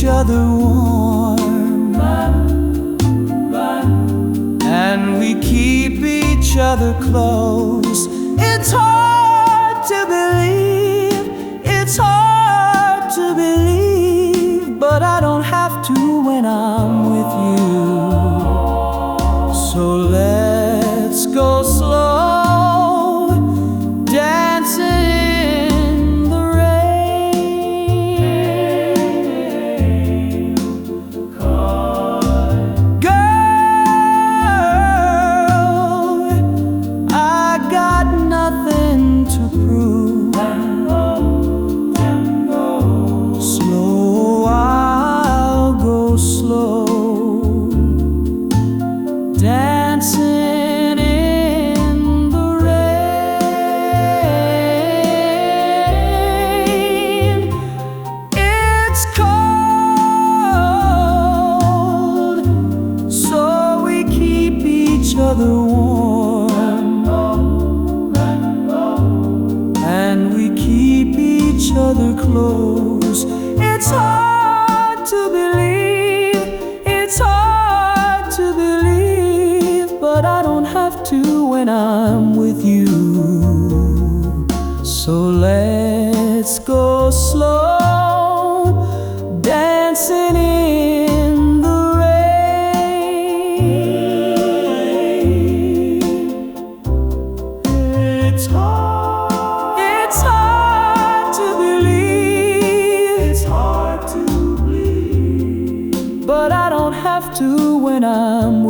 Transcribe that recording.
other warm, and we keep each other close. It's hard to believe, it's hard to believe, but I don't have to when I'm with you. So let's go slow, dancing in the rain. Girl, I got nothing to prove. Slow, I'll go slow, dancing in the rain. It's cold, so we keep each other warm, and we keep each other close. It's hard to believe, it's hard to believe, but I don't have to when I'm with you. So let's go slow, dancing in the rain. It's hard to believe, it's hard to believe, but I don't have to when I'm with you.